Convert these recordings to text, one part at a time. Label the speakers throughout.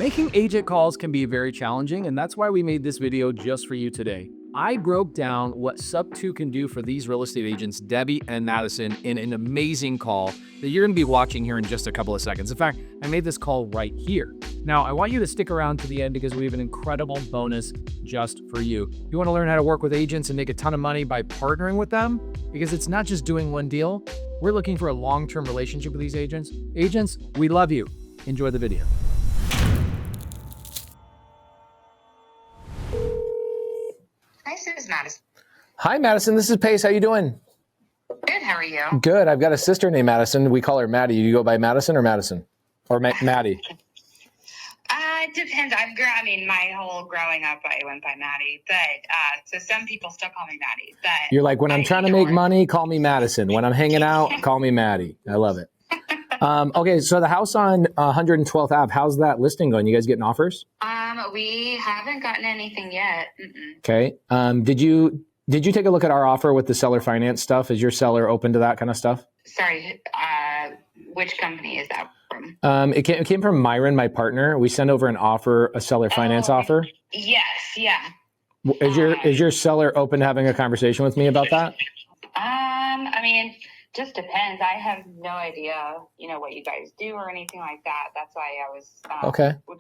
Speaker 1: Making agent calls can be very challenging, and that's why we made this video just for you today. I broke down what Sub2 can do for these real estate agents, Debbie and Madison, in an amazing call that you're going to be watching here in just a couple of seconds. In fact, I made this call right here. Now, I want you to stick around to the end because we have an incredible bonus just for you. You want to learn how to work with agents and make a ton of money by partnering with them? Because it's not just doing one deal. We're looking for a long-term relationship with these agents. Agents, we love you. Enjoy the video.
Speaker 2: Hi, this is Madison.
Speaker 3: Hi, Madison. This is Pace. How you doing?
Speaker 2: Good. How are you?
Speaker 3: Good. I've got a sister named Madison. We call her Maddie. You go by Madison or Madison? Or Maddie?
Speaker 2: It depends. My whole growing up, I went by Maddie, but so some people still call me Maddie. But
Speaker 3: You're like, when I'm trying to make money, call me Madison. When I'm hanging out, call me Maddie. I love it. Okay, so the house on 112th Ave, how's that listing going? You guys getting offers?
Speaker 2: We haven't gotten anything yet. Mm-mm.
Speaker 3: Okay. Did you take a look at our offer with the seller finance stuff? Is your seller open to that kind of stuff?
Speaker 2: Sorry, which company is that from?
Speaker 3: It came from Myron, my partner. We sent over an offer, a seller finance offer.
Speaker 2: Yes, yeah.
Speaker 3: Is your seller open to having a conversation with me about that?
Speaker 2: Just depends. I have no idea, what you guys do or anything like that. That's why I was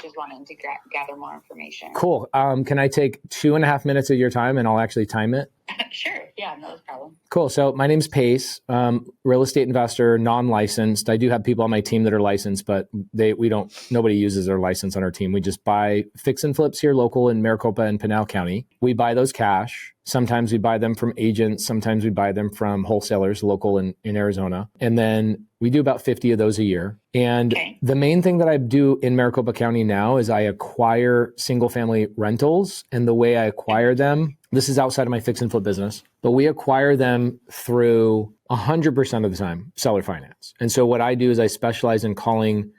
Speaker 2: just wanting to gather more information.
Speaker 3: Cool. Can I take 2.5 minutes of your time and I'll actually time it?
Speaker 2: Sure. Yeah, no problem.
Speaker 3: Cool. So my name's Pace, real estate investor, non-licensed. I do have people on my team that are licensed, but nobody uses their license on our team. We just buy fix and flips here local in Maricopa and Pinal County. We buy those cash. Sometimes we buy them from agents. Sometimes we buy them from wholesalers local in Arizona. And then we do about 50 of those a year. And the main thing that I do in Maricopa County now is I acquire single family rentals. And the way I acquire them, this is outside of my fix and flip business, but we acquire them through 100% of the time seller finance. And so what I do is I specialize in calling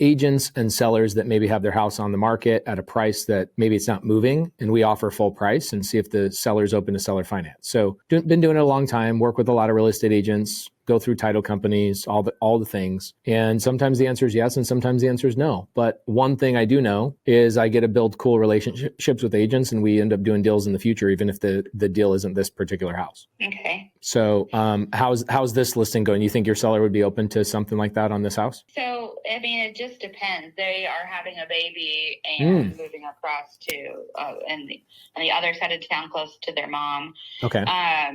Speaker 3: agents and sellers that maybe have their house on the market at a price that maybe it's not moving, and we offer full price and see if the seller's open to seller finance. So been doing it a long time, work with a lot of real estate agents, go through title companies, all the things. And sometimes the answer is yes, and sometimes the answer is no. But one thing I do know is I get to build cool relationships with agents, and we end up doing deals in the future, even if the deal isn't this particular house.
Speaker 2: Okay.
Speaker 3: So how's this listing going? You think your seller would be open to something like that on this house?
Speaker 2: So, it just depends. They are having a baby and moving across to on the other side of town, close to their mom.
Speaker 3: Okay.
Speaker 2: I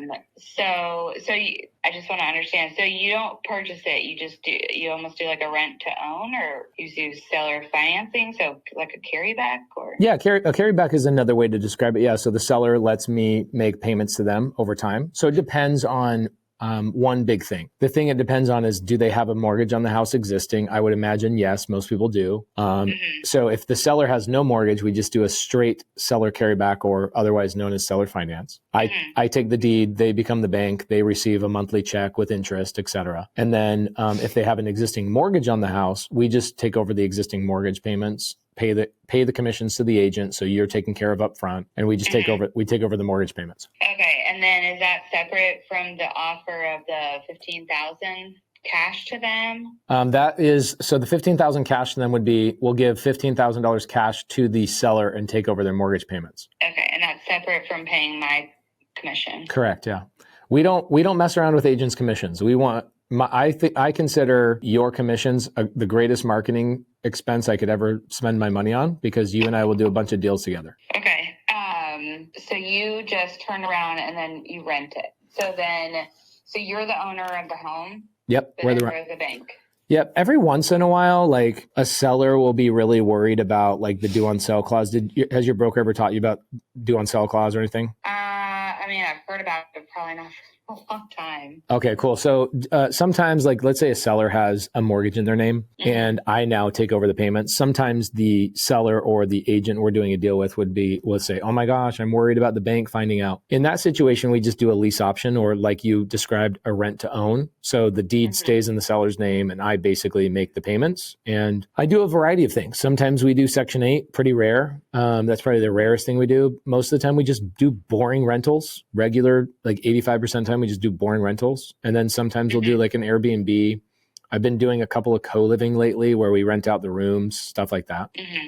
Speaker 2: just want to understand. So you don't purchase it. You almost do like a rent to own, or you do seller financing. So like a carryback, or?
Speaker 3: Yeah, a carryback is another way to describe it. Yeah. So the seller lets me make payments to them over time. So it depends on one big thing. The thing it depends on is, do they have a mortgage on the house existing? I would imagine yes, most people do. So if the seller has no mortgage, we just do a straight seller carryback, or otherwise known as seller finance. I take the deed, they become the bank, they receive a monthly check with interest, et cetera. And then if they have an existing mortgage on the house, we just take over the existing mortgage payments, pay the commissions to the agent, so you're taken care of up front, and we just take over the mortgage payments.
Speaker 2: Okay, and then is that separate from the offer of the $15,000 cash to them?
Speaker 3: So the $15,000 cash to them would be, we'll give $15,000 cash to the seller and take over their mortgage payments.
Speaker 2: Okay, and that's separate from paying my commission.
Speaker 3: Correct. Yeah, we don't mess around with agents' commissions. I consider your commissions the greatest marketing expense I could ever spend my money on, because you and I will do a bunch of deals together.
Speaker 2: Okay. So you just turn around and then you rent it. So you're the owner of the home?
Speaker 3: Yep.
Speaker 2: We're the bank.
Speaker 3: Yep. Every once in a while, like a seller will be really worried about like the due on sale clause. Has your broker ever taught you about due on sale clause or anything?
Speaker 2: I've heard about it, probably not for a long time.
Speaker 3: Okay, cool. So sometimes, like, let's say a seller has a mortgage in their name and I now take over the payments. Sometimes the seller or the agent we're doing a deal with would say, oh my gosh, I'm worried about the bank finding out. In that situation, we just do a lease option, or like you described, a rent to own. So the deed stays in the seller's name and I basically make the payments. And I do a variety of things. Sometimes we do Section 8, pretty rare. That's probably the rarest thing we do. Most of the time we just do boring rentals, regular, like 85% of the time we just do boring rentals. And then sometimes we'll do like an Airbnb I've been doing a couple of co-living lately where we rent out the rooms, stuff like that.
Speaker 2: Mm-hmm.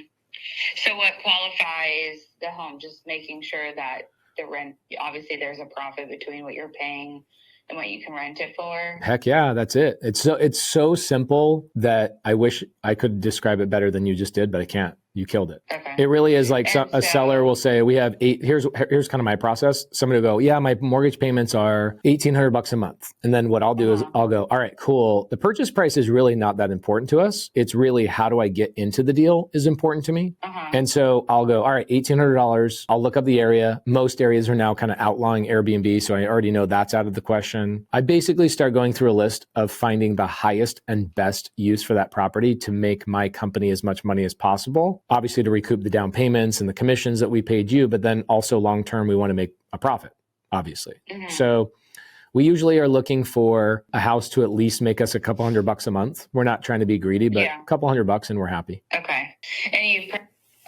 Speaker 2: So what qualifies the home? Just making sure that the rent, obviously there's a profit between what you're paying and what you can rent it for.
Speaker 3: Heck yeah, that's it. It's so simple that I wish I could describe it better than you just did, but I can't. You killed it.
Speaker 2: Okay.
Speaker 3: It really is like a seller will say, we have 8, here's kind of my process. Somebody will go, yeah, my mortgage payments are $1,800 a month. And then what I'll do is I'll go, all right, cool. The purchase price is really not that important to us. It's really how do I get into the deal is important to me. And so I'll go, all right, $1,800. I'll look up the area. Most areas are now kind of outlawing Airbnb. So I already know that's out of the question. I basically start going through a list of finding the highest and best use for that property to make my company as much money as possible. Obviously to recoup the down payments and the commissions that we paid you, but then also long-term, we want to make a profit, obviously. So we usually are looking for a house to at least make us a couple $100 a month. We're not trying to be greedy, but a couple $100 and we're happy.
Speaker 2: Okay. And you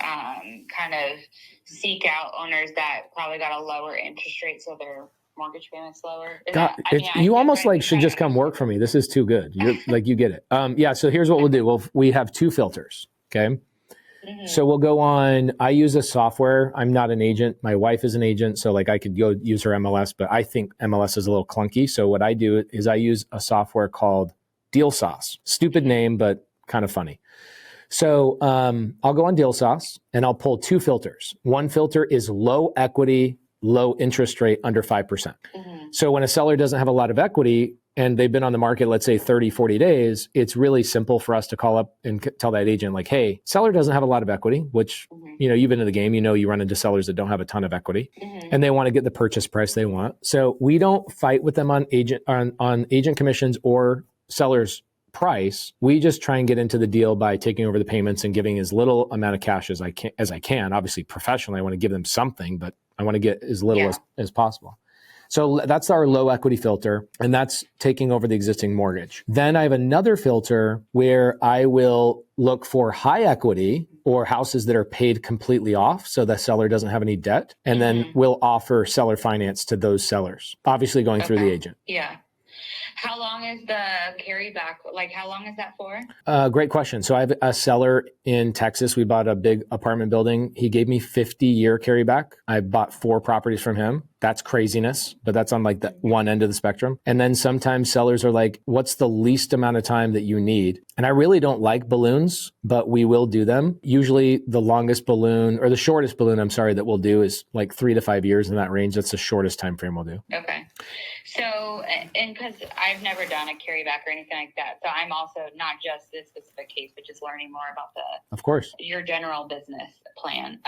Speaker 2: kind of seek out owners that probably got a lower interest rate, so their mortgage payments lower.
Speaker 3: You almost like should just come work for me. This is too good. You're like, you get it. Yeah. So here's what we'll do. We have 2 filters. Okay. So we'll go on, I use a software. I'm not an agent. My wife is an agent. So like I could go use her MLS, but I think MLS is a little clunky. So what I do is I use a software called Deal Sauce. Stupid name, but kind of funny. So I'll go on Deal Sauce and I'll pull 2 filters. One filter is low equity, low interest rate under 5%. So when a seller doesn't have a lot of equity, and they've been on the market, let's say 30, 40 days, it's really simple for us to call up and tell that agent like, hey, seller doesn't have a lot of equity, which, you've been in the game, you run into sellers that don't have a ton of equity and they want to get the purchase price they want. So we don't fight with them on agent commissions or seller's price. We just try and get into the deal by taking over the payments and giving as little amount of cash as I can. Obviously, professionally, I want to give them something, but I want to get as little as possible. So that's our low equity filter, and that's taking over the existing mortgage. Then I have another filter where I will look for high equity or houses that are paid completely off, so the seller doesn't have any debt, and then we'll offer seller finance to those sellers, obviously going through the agent.
Speaker 2: Yeah. How long is the carryback? Like, how long is that for?
Speaker 3: Great question. So I have a seller in Texas. We bought a big apartment building. He gave me 50-year carryback. I bought 4 properties from him. That's craziness, but that's on like the one end of the spectrum. And then sometimes sellers are like, what's the least amount of time that you need? And I really don't like balloons, but we will do them. Usually the longest balloon or the shortest balloon, that we'll do is like 3 to 5 years in that range. That's the shortest time frame we'll do. Okay.
Speaker 2: So, and because I've never done a carryback or anything like that, so I'm also not just this specific case, but just learning more about your general business plan.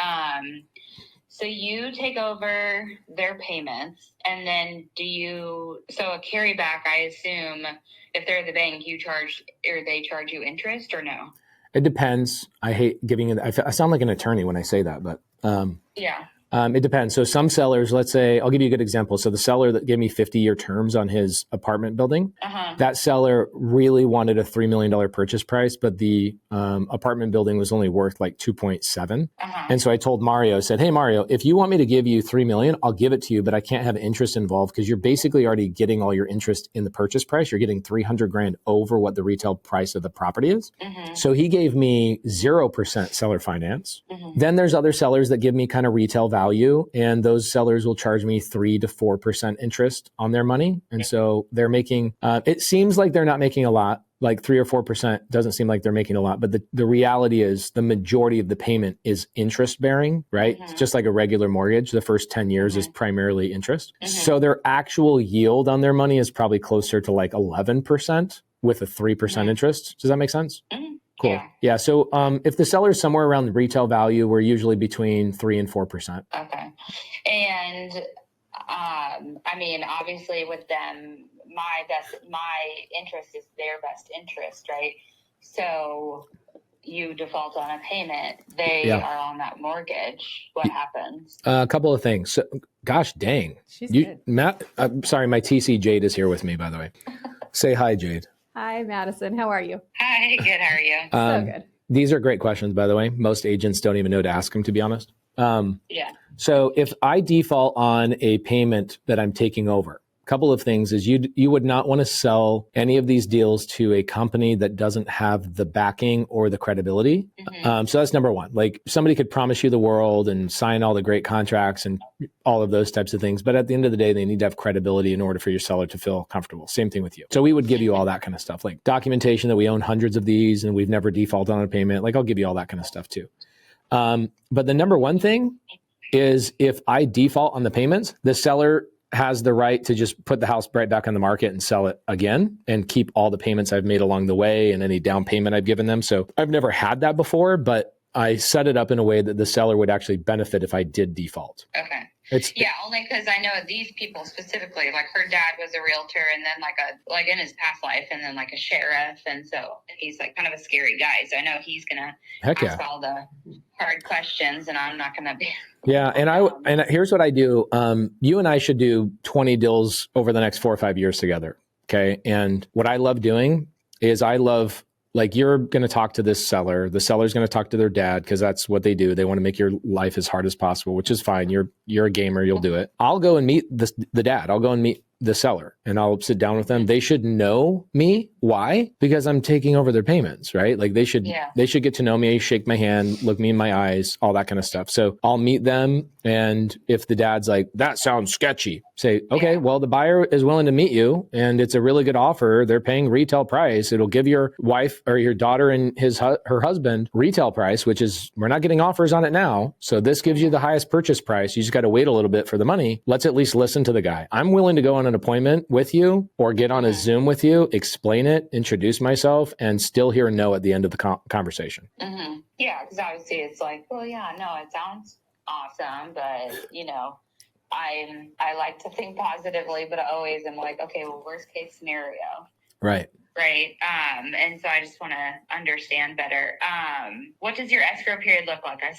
Speaker 2: So you take over their payments, and then so a carryback, I assume, if they're the bank, they charge you interest or no?
Speaker 3: It depends. I hate giving it. I sound like an attorney when I say that, but it depends. So some sellers, let's say, I'll give you a good example. So the seller that gave me 50-year terms on his apartment building, that seller really wanted a $3 million purchase price, but the apartment building was only worth like 2.7. And so I told Mario, I said, hey, Mario, if you want me to give you $3 million, I'll give it to you, but I can't have interest involved because you're basically already getting all your interest in the purchase price. You're getting $300,000 over what the retail price of the property is. So he gave me 0% seller finance. Then there's other sellers that give me kind of retail value, and those sellers will charge me 3 to 4% interest on their money. And so they're making, it seems like they're not making a lot, like 3 or 4% doesn't seem like they're making a lot, but the reality is the majority of the payment is interest bearing, right? It's just like a regular mortgage. The first 10 years is primarily interest. So their actual yield on their money is probably closer to like 11% with a 3% interest. Does that make sense? Cool. Yeah. So if the seller is somewhere around the retail value, we're usually between 3 and 4%.
Speaker 2: Okay. And I mean, obviously with them, my interest is their best interest, right? So you default on a payment, they are on that mortgage. What happens?
Speaker 3: A couple of things. So, gosh dang. Matt, I'm sorry, my TC Jade is here with me, by the way. Say hi, Jade.
Speaker 4: Hi, Madison. How are you?
Speaker 2: Hi, good. How are you?
Speaker 4: So good.
Speaker 3: These are great questions, by the way. Most agents don't even know to ask them, to be honest. So if I default on a payment that I'm taking over, couple of things is you would not want to sell any of these deals to a company that doesn't have the backing or the credibility. So that's number one. Like somebody could promise you the world and sign all the great contracts and all of those types of things. But at the end of the day, they need to have credibility in order for your seller to feel comfortable. Same thing with you. So we would give you all that kind of stuff, like documentation that we own hundreds of these and we've never defaulted on a payment. Like I'll give you all that kind of stuff too. But the number one thing is if I default on the payments, the seller has the right to just put the house right back on the market and sell it again and keep all the payments I've made along the way and any down payment I've given them. So I've never had that before, but I set it up in a way that the seller would actually benefit if I did default.
Speaker 2: Okay.
Speaker 3: Yeah,
Speaker 2: only because I know these people specifically, like her dad was a realtor and then like in his past life and then like a sheriff. And so he's like kind of a scary guy. So I know he's going to ask all the hard questions and I'm not going to be.
Speaker 3: Yeah. And here's what I do. You and I should do 20 deals over the next 4 or 5 years together. Okay. And what I love doing is like you're going to talk to this seller. The seller's going to talk to their dad because that's what they do. They want to make your life as hard as possible, which is fine. You're a gamer. You'll do it. I'll go and meet the dad. I'll go and meet the seller and I'll sit down with them. They should know me. Why? Because I'm taking over their payments, right? Like they should get to know me, shake my hand, look me in my eyes, all that kind of stuff. So I'll meet them. And if the dad's like, that sounds sketchy, say, okay, well, the buyer is willing to meet you and it's a really good offer. They're paying retail price. It'll give your wife or your daughter and her husband retail price, which is, we're not getting offers on it now. So this gives you the highest purchase price. You just got to wait a little bit for the money. Let's at least listen to the guy. I'm willing to go on an appointment with you or get on a Zoom with you, explain it, introduce myself, and still hear no at the end of the conversation.
Speaker 2: Mm-hmm. Yeah, because obviously it's like, well, yeah, no, it sounds awesome, but I like to think positively, but I always am like, okay, well, worst case scenario.
Speaker 3: Right.
Speaker 2: And so I just want to understand better. What does your escrow period look like? I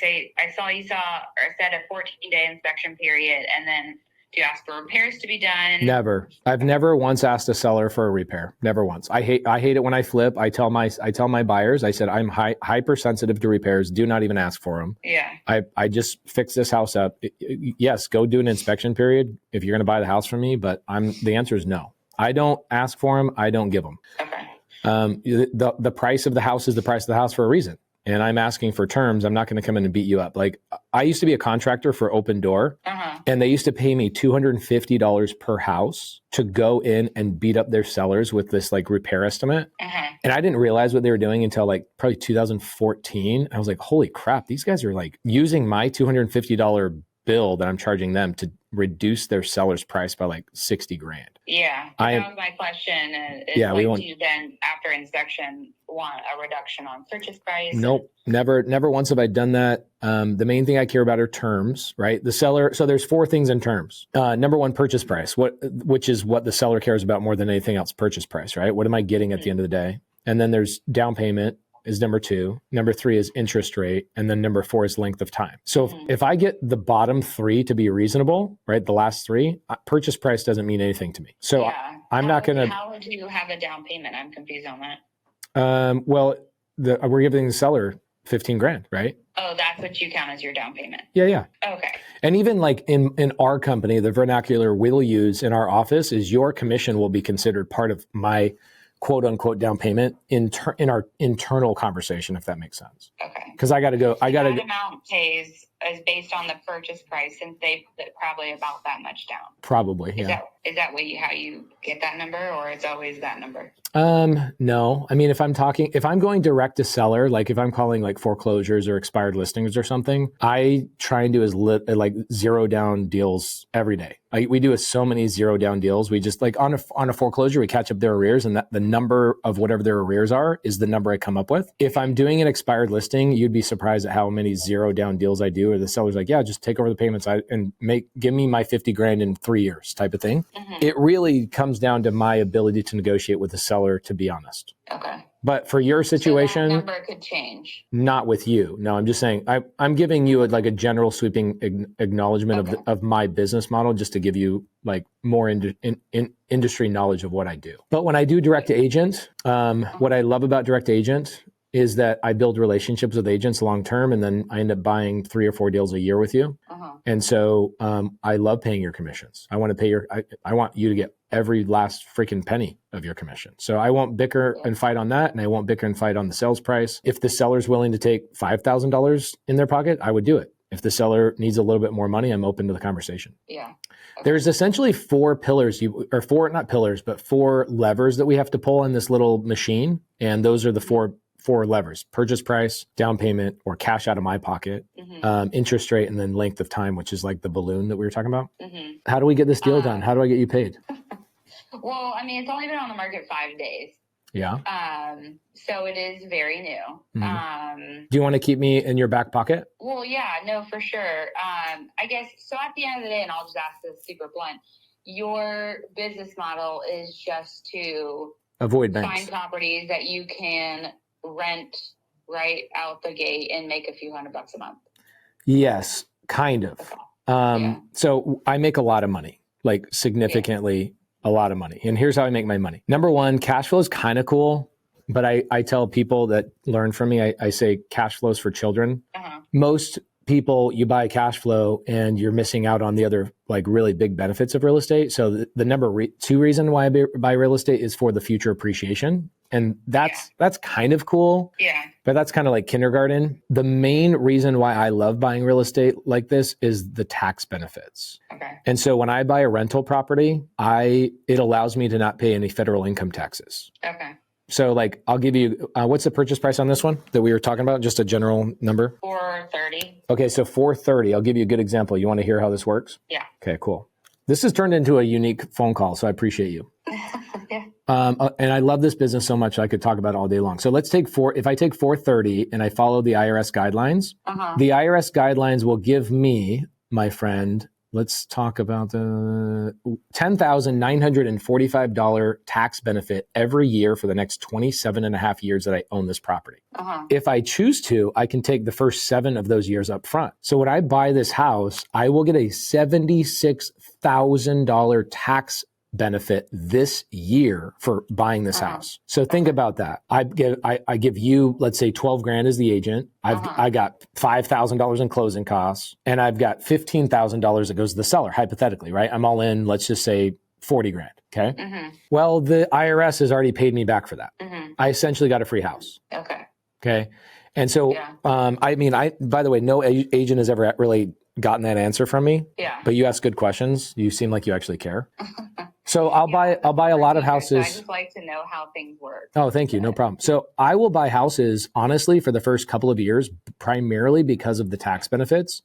Speaker 2: saw you said a 14-day inspection period, and then do you ask for repairs to be done?
Speaker 3: Never. I've never once asked a seller for a repair. Never once. I hate it when I flip. I tell my buyers, I said, I'm hypersensitive to repairs. Do not even ask for them.
Speaker 2: Yeah.
Speaker 3: I just fix this house up. Yes, go do an inspection period if you're going to buy the house from me. But the answer is no. I don't ask for them. I don't give them.
Speaker 2: Okay.
Speaker 3: The price of the house is the price of the house for a reason. And I'm asking for terms. I'm not going to come in and beat you up. Like I used to be a contractor for Open Door, and they used to pay me $250 per house to go in and beat up their sellers with this like repair estimate. And I didn't realize what they were doing until like probably 2014. I was like, holy crap, these guys are like using my $250 bill that I'm charging them to reduce their seller's price by like $60,000.
Speaker 2: Yeah. That was my question. Do you then after inspection want a reduction on purchase price?
Speaker 3: Nope. Never once have I done that. The main thing I care about are terms, right? The seller. So there's 4 things in terms. Number one, purchase price, which is what the seller cares about more than anything else, purchase price, right? What am I getting at the end of the day? And then there's down payment is number 2. Number 3 is interest rate. And then number 4 is length of time. So if I get the bottom 3 to be reasonable, right? The last 3, purchase price doesn't mean anything to me. So I'm not going to.
Speaker 2: How would you have a down payment? I'm confused on that.
Speaker 3: Well, we're giving the seller $15,000, right?
Speaker 2: Oh, that's what you count as your down payment.
Speaker 3: Yeah.
Speaker 2: Okay.
Speaker 3: And even like in our company, the vernacular we'll use in our office is your commission will be considered part of my quote unquote down payment in our internal conversation, if that makes sense.
Speaker 2: Okay.
Speaker 3: Because that
Speaker 2: amount is based on the purchase price, since they put probably about that much down.
Speaker 3: Probably, yeah.
Speaker 2: Is that how you get that number, or it's always that number?
Speaker 3: No. I mean, if I'm going direct to seller, like if I'm calling like foreclosures or expired listings or something, I try and do like 0 down deals every day. We do so many 0 down deals. We just like on a foreclosure, we catch up their arrears, and that the number of whatever their arrears are is the number I come up with. If I'm doing an expired listing, you'd be surprised at how many 0 down deals I do. Or the seller's like, yeah, just take over the payments and give me my $50,000 in 3 years type of thing. It really comes down to my ability to negotiate with the seller, to be honest.
Speaker 2: Okay.
Speaker 3: But for your situation,
Speaker 2: so that number could change.
Speaker 3: Not with you. No, I'm just saying I'm giving you a general sweeping acknowledgement of my business model, just to give you like more industry knowledge of what I do. But when I do direct to agent, what I love about direct agent is that I build relationships with agents long term, and then I end up buying 3 or 4 deals a year with you. And so I love paying your commissions. I want to pay I want you to get every last freaking penny of your commission. So I won't bicker and fight on that, and I won't bicker and fight on the sales price. If the seller's willing to take $5,000 in their pocket, I would do it. If the seller needs a little bit more money, I'm open to the conversation.
Speaker 2: Yeah. Okay.
Speaker 3: There's essentially 4 pillars, not pillars, but 4 levers that we have to pull in this little machine. And those are the four levers: purchase price, down payment, or cash out of my pocket, interest rate, and then length of time, which is like the balloon that we were talking about. How do we get this deal done? How do I get you paid?
Speaker 2: Well, I mean, it's only been on the market 5 days.
Speaker 3: Yeah.
Speaker 2: So it is very new.
Speaker 3: Do you want to keep me in your back pocket?
Speaker 2: Well, yeah, no, for sure. I guess, so at the end of the day, and I'll just ask this super blunt, your business model is just to
Speaker 3: avoid banks.
Speaker 2: Find properties that you can rent right out the gate and make a few $100 a month.
Speaker 3: Yes, kind of. Okay. So I make a lot of money, like significantly a lot of money. And here's how I make my money. Number one, cash flow is kind of cool. But I tell people that learn from me, I say cash flows for children. Most people, you buy cash flow and you're missing out on the other like really big benefits of real estate. So the number 2 reason why I buy real estate is for the future appreciation. And that's kind of cool. Yeah. But that's kind of like kindergarten. The main reason why I love buying real estate like this is the tax benefits. Okay. And so when I buy a rental property, it allows me to not pay any federal income taxes. Okay. So like, I'll give you, what's the purchase price on this one that we were talking about? Just a general number?
Speaker 2: $430.
Speaker 3: Okay. So $430. I'll give you a good example. You want to hear how this works? Yeah. Okay, cool. This has turned into a unique phone call, so I appreciate you. Yeah. And I love this business so much, I could talk about it all day long. So let's take if I take $430 and I follow the IRS guidelines, the IRS guidelines will give me, my friend, let's talk about the $10,945 tax benefit every year for the next 27 and a half years that I own this property. If I choose to, I can take the first 7 of those years up front. So when I buy this house, I will get a $76,000 tax benefit this year for buying this house. So think about that. I give you, let's say 12 grand as the agent. I got $5,000 in closing costs, and I've got $15,000 that goes to the seller, hypothetically, right? I'm all in, let's just say 40 grand. Okay. Well, the IRS has already paid me back for that. I essentially got a free house. Okay. And so, by the way, no agent has ever really gotten that answer from me. Yeah. But you ask good questions. You seem like you actually care. So I'll buy a lot of houses.
Speaker 2: I just like to know how things work.
Speaker 3: Oh, thank you. No problem. So I will buy houses, honestly, for the first couple of years, primarily because of the tax benefits.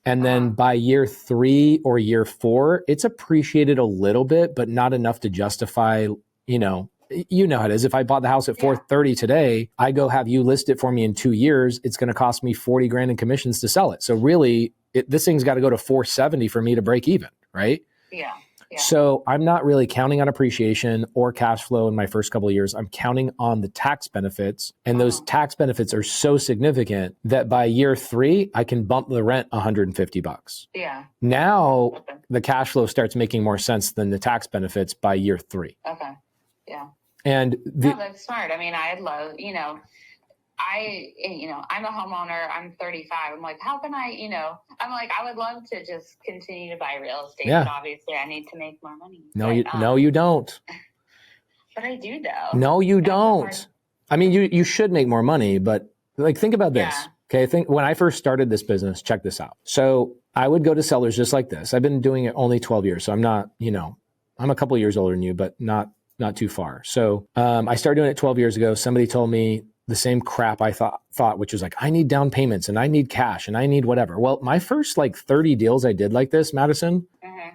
Speaker 3: And then by year 3 or year 4, it's appreciated a little bit, but not enough to justify, you know how it is. If I bought the house at $430 today, I go have you list it for me in 2 years, it's going to cost me 40 grand in commissions to sell it. So really, this thing's got to go to 470 for me to break even, right? Yeah. So I'm not really counting on appreciation or cash flow in my first couple of years. I'm counting on the tax benefits. And those tax benefits are so significant that by year 3, I can bump the rent $150. Yeah. Now the cash flow starts making more sense than the tax benefits by year 3. Okay. Yeah. And
Speaker 2: no, that's smart. I mean, I love, I'm a homeowner. I'm 35. I'm like, how can I would love to just continue to buy real estate, but obviously I need to make more money.
Speaker 3: No, you don't.
Speaker 2: But I do though.
Speaker 3: No, you don't. I mean, you should make more money, but like, think about this. Okay. When I first started this business, check this out. So I would go to sellers just like this. I've been doing it only 12 years. So I'm not, I'm a couple years older than you, but not too far. So, I started doing it 12 years ago. Somebody told me the same crap I thought, which was like, I need down payments and I need cash and I need whatever. Well, my first 30 deals I did like this, Madison,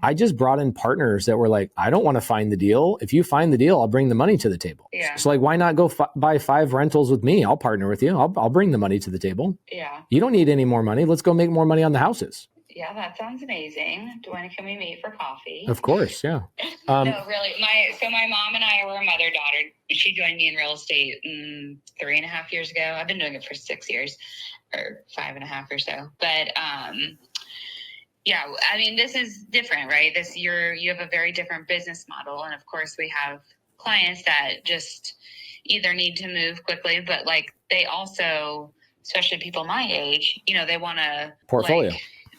Speaker 3: I just brought in partners that were like, I don't want to find the deal. If you find the deal, I'll bring the money to the table. Yeah. So why not go buy 5 rentals with me? I'll partner with you. I'll bring the money to the table. Yeah. You don't need any more money. Let's go make more money on the houses.
Speaker 2: Yeah, that sounds amazing. Can we meet for coffee?
Speaker 3: Of course, yeah.
Speaker 2: No, really. My mom and I were a mother-daughter. She joined me in real estate 3.5 years ago. I've been doing it for 6 years, or 5.5 or so. But this is different, right? You have a very different business model, and of course, we have clients that just either need to move quickly, but like they also, especially people my age, they want to
Speaker 3: portfolio.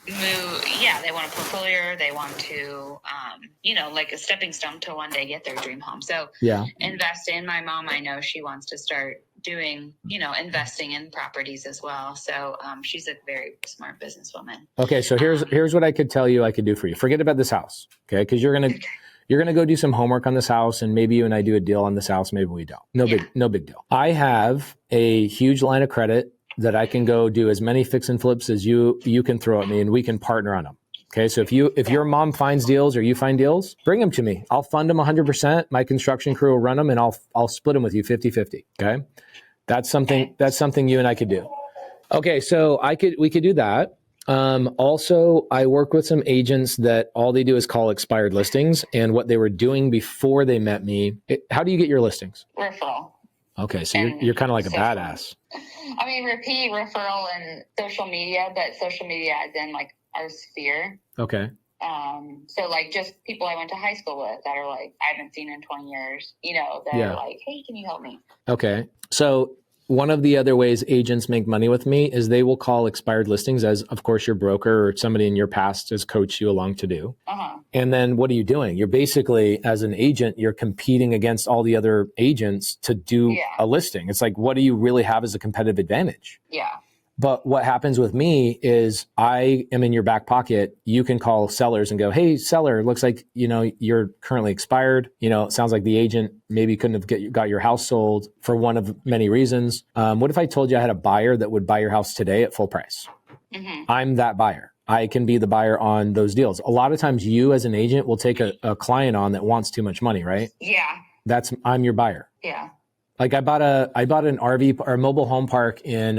Speaker 2: Move. Yeah, they want a portfolio. They want to, like a stepping stone to one day get their dream home. So invest in. My mom, I know she wants to start doing, investing in properties as well. So she's a very smart businesswoman.
Speaker 3: Okay, so here's what I could tell you I could do for you. Forget about this house, okay? Because you're gonna go do some homework on this house, and maybe you and I do a deal on this house. Maybe we don't. No big deal. I have a huge line of credit that I can go do as many fix and flips as you can throw at me, and we can partner on them. Okay, so if your mom finds deals or you find deals, bring them to me. I'll fund them 100%. My construction crew will run them, and I'll split them with you 50-50. Okay, that's something you and I could do. Okay, so we could do that. Also, I work with some agents that all they do is call expired listings, and what they were doing before they met me. How do you get your listings?
Speaker 2: Referral.
Speaker 3: Okay, so you're kind of like a badass.
Speaker 2: I mean, repeat, referral, and social media, but social media as in like our sphere.
Speaker 3: Okay.
Speaker 2: So like just people I went to high school with that are like, I haven't seen in 20 years, they're like, hey, can you help me? Okay.
Speaker 3: So one of the other ways agents make money with me is they will call expired listings, as of course your broker or somebody in your past has coached you along to do. And then what are you doing? You're basically, as an agent, you're competing against all the other agents to do a listing. It's like, what do you really have as a competitive advantage?
Speaker 2: Yeah.
Speaker 3: But what happens with me is I am in your back pocket. You can call sellers and go, hey, seller, looks like, you're currently expired. It sounds like the agent maybe couldn't have got your house sold for one of many reasons. What if I told you I had a buyer that would buy your house today at full price? I'm that buyer. I can be the buyer on those deals. A lot of times you as an agent will take a client on that wants too much money, right?
Speaker 2: Yeah.
Speaker 3: I'm your buyer.
Speaker 2: Yeah.
Speaker 3: Like I bought an RV or mobile home park in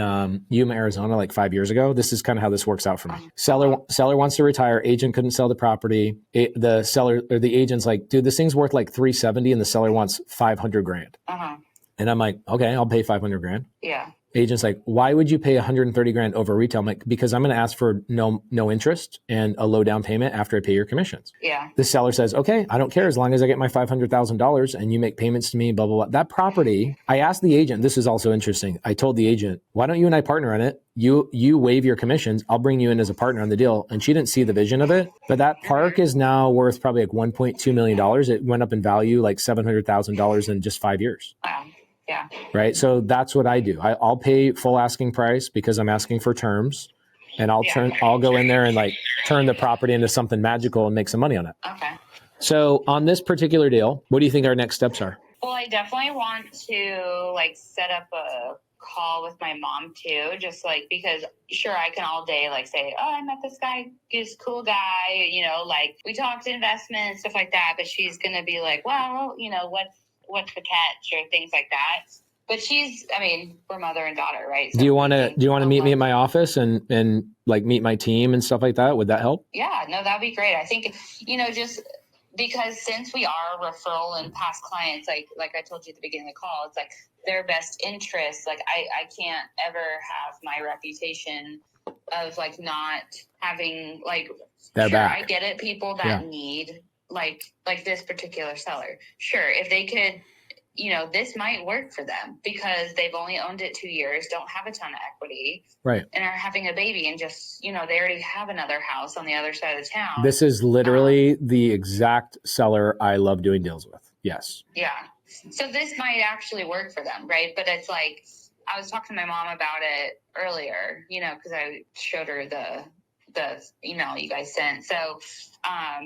Speaker 3: Yuma, Arizona, like 5 years ago. This is kind of how this works out for me. Seller wants to retire. Agent couldn't sell the property. The seller or the agent's like, dude, this thing's worth like $370, and the seller wants $500,000. And I'm like, okay, I'll pay $500,000.
Speaker 2: Yeah.
Speaker 3: Agent's like, why would you pay $130,000 over retail? I'm like, because I'm going to ask for no interest and a low down payment after I pay your commissions.
Speaker 2: Yeah.
Speaker 3: The seller says, okay, I don't care as long as I get my $500,000 and you make payments to me, blah, blah, blah. That property, I asked the agent, this is also interesting. I told the agent, why don't you and I partner on it? You waive your commissions. I'll bring you in as a partner on the deal. And she didn't see the vision of it. But that park is now worth probably like $1.2 million. It went up in value like $700,000 in just 5 years.
Speaker 2: Wow. Yeah.
Speaker 3: Right. So that's what I do. I'll pay full asking price because I'm asking for terms, and I'll go in there and like turn the property into something magical and make some money on it.
Speaker 2: Okay.
Speaker 3: So on this particular deal, what do you think our next steps are?
Speaker 2: Well, I definitely want to like set up a call with my mom too, just like, because sure, I can all day like say, oh, I met this guy, he's a cool guy, like we talked investment and stuff like that, but she's going to be like, well, what's the catch or things like that. But we're mother and daughter, right? So
Speaker 3: do you want to meet me at my office and like meet my team and stuff like that? Would that help?
Speaker 2: Yeah, no, that'd be great. I think, just because since we are referral and past clients, like I told you at the beginning of the call, it's like their best interest. Like I can't ever have my reputation of like not having like,
Speaker 3: they're back.
Speaker 2: I get it. People that need like this particular seller. Sure. If they could, this might work for them because they've only owned it 2 years, don't have a ton of equity,
Speaker 3: right?
Speaker 2: And are having a baby and just, they already have another house on the other side of the town.
Speaker 3: This is literally the exact seller I love doing deals with. Yes.
Speaker 2: Yeah. So this might actually work for them. Right. But it's like, I was talking to my mom about it earlier, because I showed her the email you guys sent. So,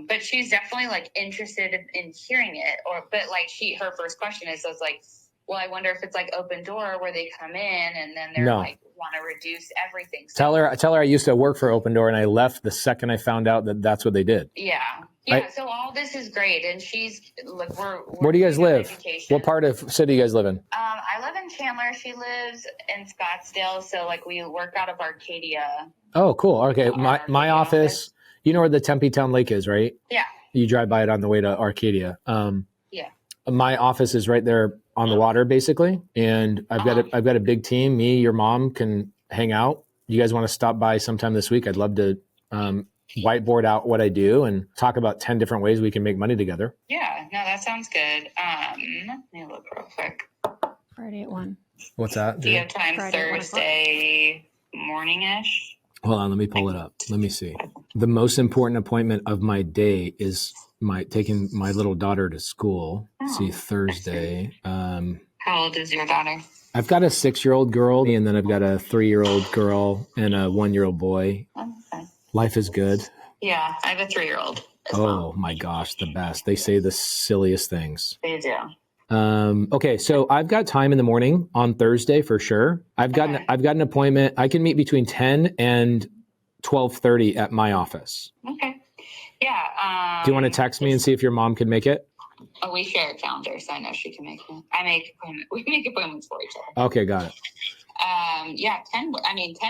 Speaker 2: but she's definitely like interested in hearing it but like her first question is like, well, I wonder if it's like open door where they come in and then they're like want to reduce everything. So,
Speaker 3: tell her I used to work for Open Door and I left the second I found out that that's what they did.
Speaker 2: Yeah. Yeah. So all this is great. And she's like,
Speaker 3: where do you guys live?
Speaker 2: Education.
Speaker 3: What part of city do you guys live in?
Speaker 2: I live in Chandler. She lives in Scottsdale. So like we work out of Arcadia.
Speaker 3: Oh, cool. Okay. My office, you know where the Tempe Town Lake is, right?
Speaker 2: Yeah.
Speaker 3: You drive by it on the way to Arcadia.
Speaker 2: Yeah.
Speaker 3: My office is right there on the water, basically. And I've got a big team. Me, your mom can hang out. You guys want to stop by sometime this week? I'd love to whiteboard out what I do and talk about 10 different ways we can make money together.
Speaker 2: Yeah. No, that sounds good. Let me look real quick.
Speaker 4: Friday at 1.
Speaker 3: What's that?
Speaker 2: Do you have time
Speaker 4: Friday at 1 o'clock?
Speaker 2: Thursday morning-ish?
Speaker 3: Hold on, let me pull it up. Let me see. The most important appointment of my day is taking my little daughter to school. See, Thursday.
Speaker 2: How old is your daughter?
Speaker 3: I've got a 6-year-old girl, and then I've got a 3-year-old girl and a 1-year-old boy.
Speaker 2: Okay.
Speaker 3: Life is good.
Speaker 2: Yeah, I have a 3-year-old as
Speaker 3: Oh
Speaker 2: well.
Speaker 3: my gosh, the best. They say the silliest things.
Speaker 2: They do.
Speaker 3: Okay, so I've got time in the morning on Thursday for sure. I've got an appointment. I can meet between 10 and 12:30 at my office.
Speaker 2: Okay. Yeah.
Speaker 3: Do you want to text me and see if your mom can make it?
Speaker 2: Oh, we share a calendar, so I know she can make it. We make appointments for each other.
Speaker 3: Okay, got it.
Speaker 2: Yeah, 10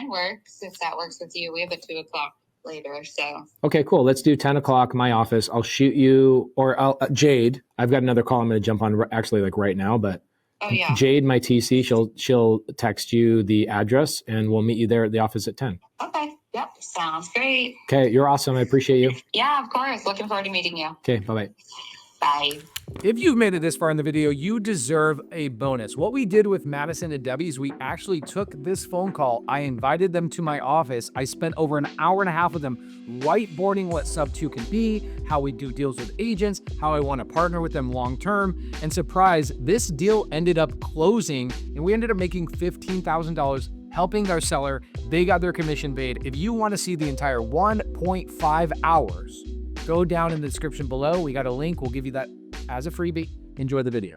Speaker 2: works if that works with you. We have a 2 o'clock later, so.
Speaker 3: Okay, cool. Let's do 10 o'clock, my office. I'll shoot you, or Jade. I've got another call I'm going to jump on actually like right now, but
Speaker 2: Oh, yeah.
Speaker 3: Jade, my TC, she'll text you the address and we'll meet you there at the office at 10.
Speaker 2: Okay. Yep. Sounds great.
Speaker 3: Okay, you're awesome. I appreciate you.
Speaker 2: Yeah, of course. Looking forward to meeting you.
Speaker 3: Okay, bye-bye.
Speaker 2: Bye.
Speaker 1: If you've made it this far in the video, you deserve a bonus. What we did with Madison and Debbie is we actually took this phone call. I invited them to my office. I spent over an hour and a half with them whiteboarding what Sub 2 can be, how we do deals with agents, how I want to partner with them long term. And surprise, this deal ended up closing and we ended up making $15,000 helping our seller. They got their commission paid. If you want to see the entire 1.5 hours, go down in the description below. We got a link. We'll give you that as a freebie. Enjoy the video.